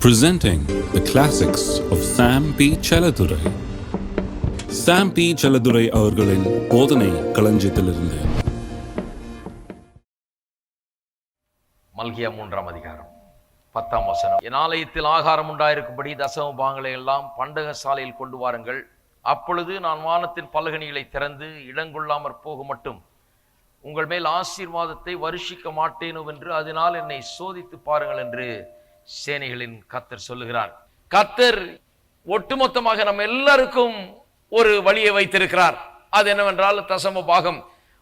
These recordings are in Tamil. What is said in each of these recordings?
Presenting the classics of Sam P. Chaladurai. Sam P. Chaladurai அவர்களின் போதனை களஞ்சியத்திலிருந்து மல்கியா 3ஆம் அதிகாரம் 10ஆம் வசனம். என் ஆலயத்தில் ஆகாரம் உண்டாயிருக்கும்படி தசம பாகங்களை எல்லாம் பண்டக சாலையில் கொண்டு வாருங்கள். அப்பொழுது நான் வானத்தின் பலகணிகளை திறந்து இடங்கொள்ளாமற் போக மட்டும் உங்கள் மேல் ஆசீர்வாதத்தை வருஷிக்க மாட்டேனோ என்று அதனால் என்னை சோதித்து பாருங்கள் என்று சேனைகளின் கர்த்தர் சொல்லுகிறார். கர்த்தர் ஒட்டுமொத்தமாக நம்ம எல்லாருக்கும் ஒரு வழியை வைத்திருக்கிறார். அது என்னவென்றால் தசம பாகம்.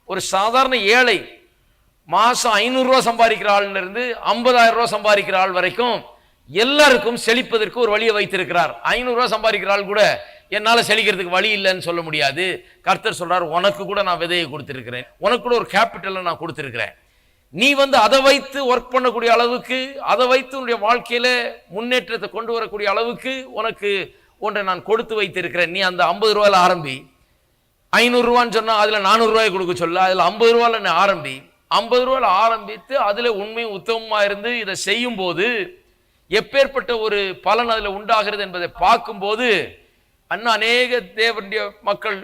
ஒரு சாதாரண ஏழை மாசம் 500 ரூபாய் சம்பாதிக்கிற ஆள்ல இருந்து 50,000 ரூபாய் சம்பாதிக்கிற ஆள் வரைக்கும் எல்லாருக்கும் செழிப்பதற்கு ஒரு வழியை வைத்திருக்கிறார். 500 ரூபாய் சம்பாதிக்கிற ஆள் கூட என்னால செழிக்கிறதுக்கு வழி இல்லைன்னு சொல்ல முடியாது. கர்த்தர் சொல்றார், உனக்கு கூட நான் விதையை கொடுத்திருக்கிறேன், உனக்கு கூட ஒரு கேபிட்டலை நான் கொடுத்திருக்கிறேன். நீ அதை வைத்து ஒர்க் பண்ணக்கூடிய அளவுக்கு, அதை வைத்து உன்னுடைய வாழ்க்கையில முன்னேற்றத்தை கொண்டு வரக்கூடிய அளவுக்கு உனக்கு ஒன்றை நான் கொடுத்து வைத்திருக்கிறேன். நீ அந்த 50 ரூபாயில ஆரம்பி. 500 ரூபான்னு சொன்னா அதுல 400 ரூபாய் கொடுக்க சொல்ல, அதுல 50 ரூபாயில நீ ஆரம்பி. 50 ரூபாயில ஆரம்பித்து அதுல உண்மையும் உத்தமமா இருந்து இதை செய்யும் போது எப்பேற்பட்ட ஒரு பலன் அதுல உண்டாகிறது என்பதை பார்க்கும்போது அநேக தேவனுடைய மக்கள்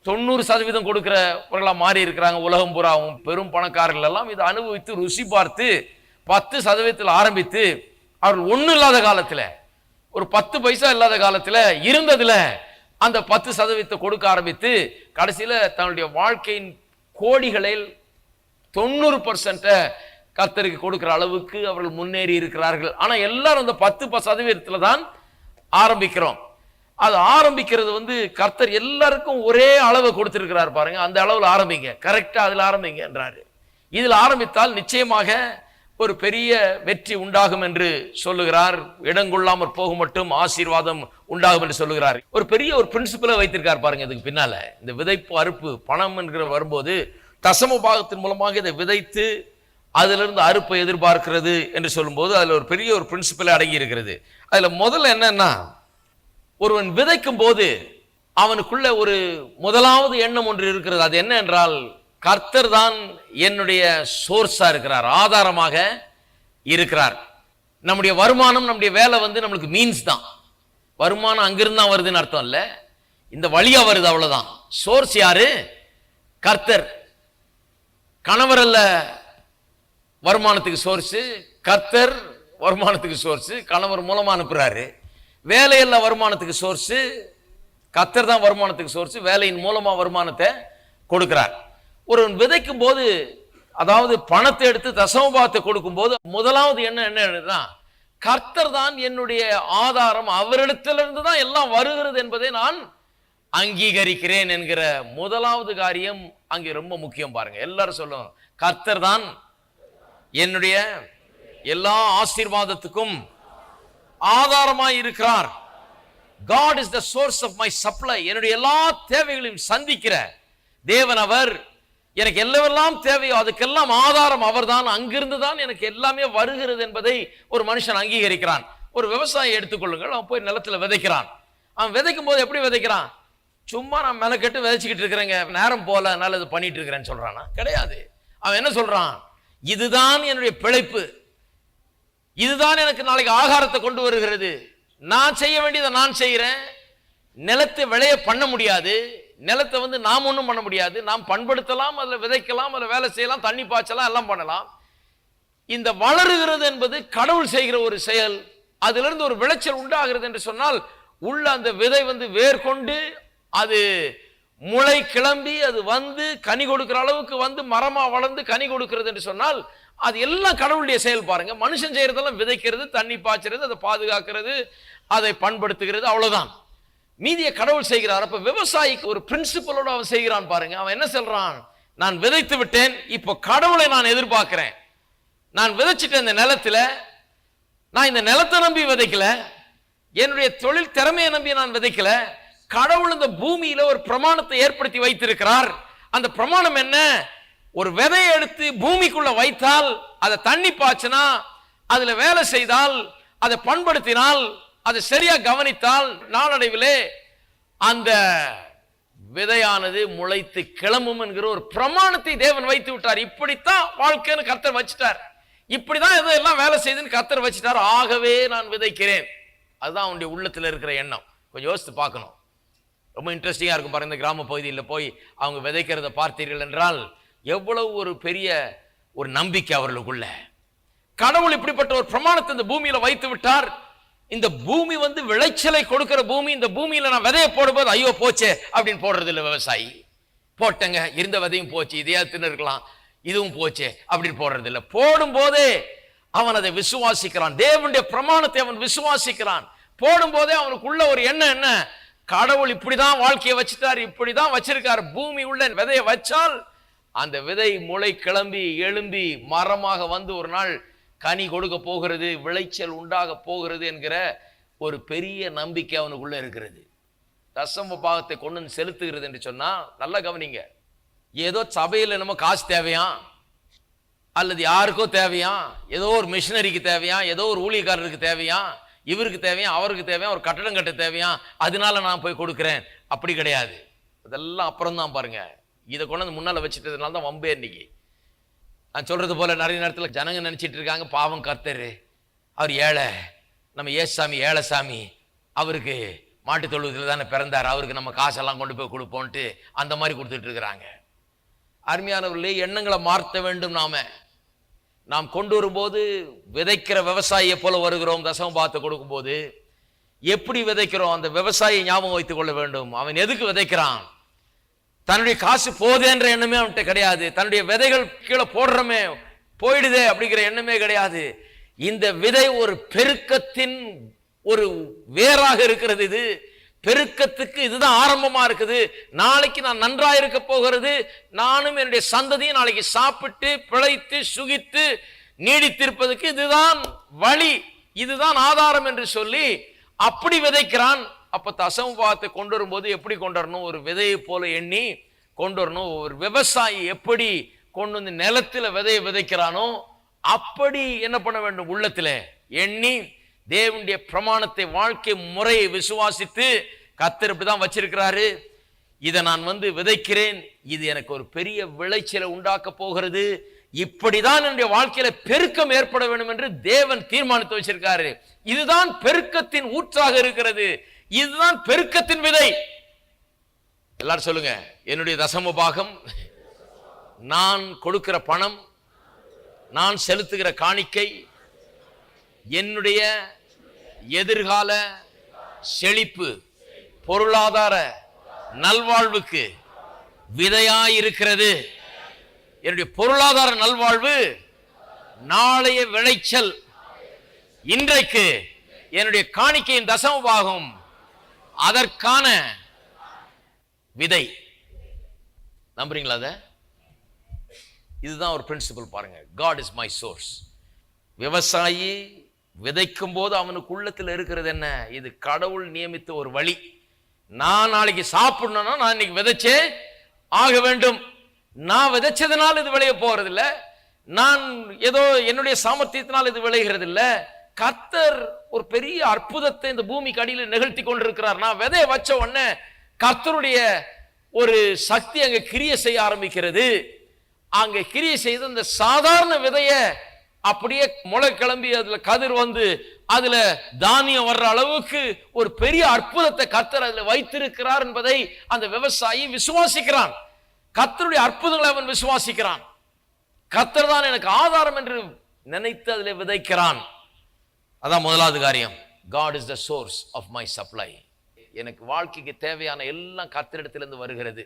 90% கொடுக்கிறவர்களா மாறி இருக்கிறாங்க. உலகம் பூராவும் பெரும் பணக்காரர்கள் எல்லாம் இதை அனுபவித்து ருசி பார்த்து 10% ஆரம்பித்து அவர்கள் ஒன்றும் இல்லாத காலத்துல, ஒரு 10 பைசா இல்லாத காலத்துல இருந்ததுல அந்த 10% கொடுக்க ஆரம்பித்து கடைசியில தன்னுடைய வாழ்க்கையின் கோடிகளில் 90% கர்த்தருக்கு கொடுக்கிற அளவுக்கு அவர்கள் முன்னேறி இருக்கிறார்கள். ஆனா எல்லாரும் அந்த 10% தான் ஆரம்பிக்கிறோம். அது ஆரம்பிக்கிறது கர்த்தர் எல்லாருக்கும் ஒரே அளவு கொடுத்திருக்கிறார் பாருங்க. அந்த அளவுல ஆரம்பிங்க, கரெக்டா அதுல ஆரம்பிங்க என்றாரு. இதுல ஆரம்பித்தால் நிச்சயமாக ஒரு பெரிய வெற்றி உண்டாகும் என்று சொல்லுகிறார். இடங்கொள்ளாமற் போக மட்டும் ஆசீர்வாதம் உண்டாகும் என்று சொல்லுகிறார். ஒரு பெரிய ஒரு பிரின்சிபலை வைத்திருக்கார் பாருங்க. இதுக்கு பின்னால இந்த விதைப்பு அறுப்பு பணம் என்கிற வரும்போது தசம பாகத்தின் மூலமாக இதை விதைத்து அதிலிருந்து அறுப்பை எதிர்பார்க்கிறது என்று சொல்லும்போது அதுல ஒரு பெரிய ஒரு பிரின்சிபல் அடங்கி இருக்கிறது. அதுல முதல்ல என்னன்னா, ஒருவன் விதைக்கும் போது அவனுக்குள்ள ஒரு முதலாவது எண்ணம் ஒன்று இருக்கிறது. அது என்ன என்றால், கர்த்தர் தான் என்னுடைய சோர்ஸா இருக்கிறார், ஆதாரமாக இருக்கிறார். நம்முடைய வருமானம், நம்முடைய வேலை நம்மளுக்கு மீன்ஸ் தான். வருமானம் அங்கிருந்தா வருதுன்னு அர்த்தம் இல்ல, இந்த வழியா வருது, அவ்வளவுதான். சோர்ஸ் யாரு? கர்த்தர். கணவர் அல்ல வருமானத்துக்கு சோர்ஸ், கர்த்தர் வருமானத்துக்கு சோர்ஸ். கணவர் மூலமா அனுப்புறாரு. வேலையல்ல வருமானத்துக்கு சோர்ஸ், கர்த்தர் தான் வருமானத்துக்கு சோர்ஸ். வேலையின் மூலமா வருமானத்தை கொடுக்கிறார். ஒரு விதைக்கும் போது, அதாவது பணத்தை எடுத்து தசமபாகத்தை கொடுக்கும் போது முதலாவது என்ன, கர்த்தர் தான் என்னுடைய ஆதாரம், அவரிடத்திலிருந்து தான் எல்லாம் வருகிறது என்பதை நான் அங்கீகரிக்கிறேன் என்கிற முதலாவது காரியம் அங்கே ரொம்ப முக்கியம். பாருங்க, எல்லாரும் சொல்லுவோம், கர்த்தர் தான் என்னுடைய எல்லா ஆசீர்வாதத்துக்கும் ஆதாரமாய் இருக்கிறார். God is the source of my supply. என்னுடைய எல்லா தேவைகளையும் சந்திக்கிற தேவன் அவர். எனக்கு எல்லாம் தேவையோ அதுக்கெல்லாம் ஆதாரம் அவர்தான். அங்கிருந்து தான் எனக்கு எல்லாமே வருகிறது என்பதை ஒரு மனுஷன் அங்கீகரிக்கிறான். ஒரு விவசாயி எடுத்துக்கொள்ளுங்கள், அவன் போய் நிலத்துல விதைக்கிறான். அவன் விதைக்கும் போது எப்படி விதைக்கிறான்? சும்மா நான் மெனக்கெட்டு விதைச்சுக்கிட்டு இருக்கிறேங்க, நேரம் போல அதனால இது பண்ணிட்டு இருக்கிறேன்னு சொல்றானா? கிடையாது. அவன் என்ன சொல்றான்? இதுதான் என்னுடைய பிழைப்பு, இதுதான் எனக்கு நாளைக்கு ஆகாரத்தை கொண்டு வருகிறது. நான் செய்ய வேண்டியதை நான் செய்யறேன். நிலத்தை விளைய பண்ண முடியாது, நிலத்தை நாம் ஒன்றும் பண்ண முடியாது. நாம் பண்படுத்தலாம், அதில் விதைக்கலாம், அதில் வேலை செய்யலாம், தண்ணி பாய்ச்சலாம், எல்லாம் பண்ணலாம். இந்த வளருகிறது என்பது கடவுள் செய்கிற ஒரு செயல். அதிலிருந்து ஒரு விளைச்சல் உண்டாகிறது என்று சொன்னால் உள்ள அந்த விதை வேர் கொண்டு அது முளை கிளம்பி அது கனி கொடுக்கிற அளவுக்கு மரமா வளர்ந்து கனி கொடுக்கிறது என்று சொன்னால் அது எல்லாம் கடவுளுடைய செயல். பாருங்க, மனுஷன் செய்யறதெல்லாம் விதைக்கிறது, தண்ணி பாய்ச்சறது, அதை பாதுகாக்கிறது, அதை பண்படுத்துகிறது, அவ்வளவுதான். மீதியை கடவுள் செய்கிறார். அப்ப விவசாயிக்கு ஒரு பிரின்சிபலோட அவன் செய்கிறான் பாருங்க. அவன் என்ன சொல்றான்? நான் விதைத்து விட்டேன், இப்போ கடவுளை நான் எதிர்பார்க்கிறேன். நான் விதைச்சிட்டேன் இந்த நிலத்துல, நான் இந்த நிலத்தை நம்பி விதைக்கல, என்னுடைய தொழில் திறமையை நம்பி நான் விதைக்கல. கடவுள் இந்த பூமியில ஒரு பிரமாணத்தை ஏற்படுத்தி வைத்திருக்கிறார். அந்த பிரமாணம் என்ன? ஒரு விதையை எடுத்து பூமிக்குள்ள வைத்தால், அதை தண்ணி பாய்ச்சினா, அதுல வேலை செய்தால், அதை பண்படுத்தினால், அதை சரியா கவனித்தால் நாளடைவிலே அந்த விதையானது முளைத்து கிளம்பும் என்கிற ஒரு பிரமாணத்தை தேவன் வைத்து விட்டார். இப்படித்தான் வாழ்க்கைன்னு கர்த்தர் வச்சிட்டார். இப்படிதான் எல்லாம் வேலை செய்துன்னு கர்த்தர் வச்சுட்டார். ஆகவே நான் விதைக்கிறேன். அதுதான் அவனுடைய உள்ளத்துல இருக்கிற எண்ணம். கொஞ்சம் யோசித்து பார்க்கணும். ரொம்ப இன்ட்ரெஸ்டிங்கா இருக்கும் பாருங்க. இந்த கிராம பகுதியில் போய் அவங்க விதைக்கிறத பார்த்தீர்கள் என்றால் எவ்வளவு ஒரு பெரிய ஒரு நம்பிக்கை அவர்களுக்குள்ள. கடவுள் இப்படிப்பட்ட ஒரு பிரமாணத்தை இந்த பூமியில வைத்து விட்டார். இந்த பூமி விளைச்சலை கொடுக்கிற பூமி. இந்த பூமியில நான் விதைய போடும்போது ஐயோ போச்சே அப்படின்னு போடுறது இல்லை விவசாயி. போட்டங்க, இருந்த விதையும் போச்சு, இதையா தின்னு இருக்கலாம், இதுவும் போச்சே அப்படின்னு போடுறது இல்லை. போடும் போதே அவன் அதை விசுவாசிக்கிறான். தேவனுடைய பிரமாணத்தை அவன் விசுவாசிக்கிறான். போடும் போதே அவனுக்குள்ள ஒரு எண்ணம் என்ன, கடவுள் இப்படிதான் வாழ்க்கையை வச்சுட்டார், இப்படிதான் வச்சிருக்காரு. பூமி உள்ள விதையை வச்சால் அந்த விதை முளை கிளம்பி எழும்பி மரமாக ஒரு நாள் கனி கொடுக்க போகிறது, விளைச்சல் உண்டாக போகிறது என்கிற ஒரு பெரிய நம்பிக்கை அவனுக்குள்ள இருக்கிறது. தசம பாகத்தை கொண்டு செலுத்துகிறது என்று சொன்னா நல்லா கவனிங்க. ஏதோ சபையில் நம்ம காசு தேவையா, அல்லது யாருக்கோ தேவையா, ஏதோ ஒரு மிஷினரிக்கு தேவையா, ஏதோ ஒரு ஊழியக்காரருக்கு தேவையா, இவருக்கு தேவையா, அவருக்கு தேவையா, ஒரு கட்டடம் கட்ட தேவையா, அதனால நான் போய் கொடுக்கிறேன். அப்படி கிடையாது. அதெல்லாம் அப்புறம் தான் பாருங்க. இதை கொண்டு முன்னால வச்சுட்டதுனால தான் வம்பே. இன்னைக்கு நான் சொல்றது போல நிறைய நேரத்தில் ஜனங்க நினைச்சிட்டு இருக்காங்க, பாவம் கர்த்தர் அவர் ஏழை, நம்ம ஏசாமி ஏழைசாமி, அவருக்கு மாட்டு தொழுவத்தில் தானே பிறந்தார், அவருக்கு நம்ம காசெல்லாம் கொண்டு போய் கொடுப்போன்ட்டு அந்த மாதிரி கொடுத்துட்டு இருக்கிறாங்க. அருமையானவர்களே, எண்ணங்களை மாற்ற வேண்டும். நாம் கொண்டு வரும்போது விதைக்கிற விவசாயியை போல வருகிறோம். தசம பாகத்தை கொடுக்கும்போது எப்படி விதைக்கிறோம், அந்த விவசாயியை ஞாபகம் வைத்துக் கொள்ள வேண்டும். அவன் எதுக்கு விதைக்கிறான்? தன்னுடைய காசு போதேன்ற எண்ணமே அவன்கிட்ட கிடையாது. தன்னுடைய விதைகள் கீழே போடுறமே போயிடுதே அப்படிங்கிற எண்ணமே கிடையாது. இந்த விதை ஒரு பெருக்கத்தின் ஒரு வேறாக இருக்கிறது. இது பெருக்கத்துக்கு இதுதான் ஆரம்பமா இருக்குது. நாளைக்கு நான் நன்றா இருக்க போகிறது, நானும் என்னுடைய சந்ததியும் நாளைக்கு சாப்பிட்டு பிழைத்து சுகித்து நீடித்திருப்பதற்கு இதுதான் வழி, இதுதான் ஆதாரம் என்று சொல்லி அப்படி விதைக்கிறான். அப்ப தசம பாகத்தை கொண்டு வரும்போது எப்படி கொண்டு வரணும், ஒரு விதையை போல எண்ணி கொண்டு வரணும். ஒரு விவசாயி எப்படி கொண்டு நிலத்துல விதையை விதைக்கிறானோ அப்படி என்ன பண்ண வேண்டும், உள்ளத்துல எண்ணி தேவனுடைய பிரமாணத்தை வாழ்க்கை முறையை விசுவாசித்து கர்த்தர் இப்படிதான் வச்சிருக்கிறாரு, இதை நான் விதைக்கிறேன், இது எனக்கு ஒரு பெரிய விளைச்சலை உண்டாக்க போகிறது, இப்படிதான் என்னுடைய வாழ்க்கையில பெருக்கம் ஏற்பட வேண்டும் என்று தேவன் தீர்மானித்து வச்சிருக்காரு. இதுதான் பெருக்கத்தின் ஊற்றாக இருக்கிறது. இதுதான் பெருக்கத்தின் விதை. எல்லாரும் சொல்லுங்க, என்னுடைய தசம பாகம், நான் கொடுக்கிற பணம், நான் செலுத்துகிற காணிக்கை என்னுடைய எதிர்கால செழிப்பு, பொருளாதார நல்வாழ்வுக்கு விதையாயிருக்கிறது. என்னுடைய பொருளாதார நல்வாழ்வு, நாளைய விளைச்சல், இன்றைக்கு என்னுடைய காணிக்கையின் தசம பாகம் அதற்கான விதை. நம்புறீங்களா? அத இதுதான் ஒரு பிரின்சிபல் பாருங்க. God is my source. விவசாயி விதைக்கும் போது அவனுக்கு உள்ளத்தில் இருக்கிறது என்ன, இது கடவுள் நியமித்த ஒரு வழி. நான் நாளைக்கு சாப்பிடணும்னா நான் இன்னைக்கு விதைச்சே ஆக வேண்டும். நான் விதைச்சதுனால இது விளைய போறது இல்ல, நான் ஏதோ என்னுடைய சாமர்த்தியத்தினால் இது விளைகிறது இல்ல. கர்த்தர் ஒரு பெரிய அற்புதத்தை இந்த பூமிக்கு அடியில நிகழ்த்தி கொண்டிருக்கிறார். நான் விதைய வச்ச உடனே கர்த்தருடைய ஒரு சக்தி அங்க கிரியை செய்ய ஆரம்பிக்கிறது. அங்க கிரியை செய்து அந்த சாதாரண விதைய அப்படியே முளை கிளம்பி அதுல கதிர் அதுல தானியம் வர்ற அளவுக்கு ஒரு பெரிய அற்புதத்தை கர்த்தர் அதுல வைத்திருக்கிறார் என்பதை அந்த விவசாயி விசுவாசிக்கிறான். கர்த்தருடைய அற்புதங்களை அவன் விசுவாசிக்கிறான். கர்த்தர் தான் எனக்கு ஆதாரம் என்று நினைத்து அதில் விதைக்கிறான். அதான் முதலாவது காரியம். God is the source of my supply. எனக்கு வாழ்க்கைக்கு தேவையான எல்லாம் கர்த்தரிடத்திலிருந்து வருகிறது.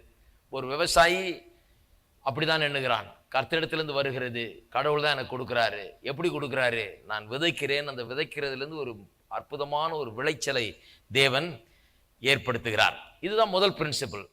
ஒரு விவசாயி அப்படிதான் எண்ணுகிறான், கர்த்தரிடத்திலிருந்து வருகிறது, கடவுள் தான் எனக்கு கொடுக்கிறாரு. எப்படி கொடுக்கிறாரு? நான் விதைக்கிறேன், அந்த விதைக்கிறதுலேருந்து ஒரு அற்புதமான ஒரு விளைச்சலை தேவன் ஏற்படுத்துகிறார். இதுதான் முதல் பிரின்சிபிள்.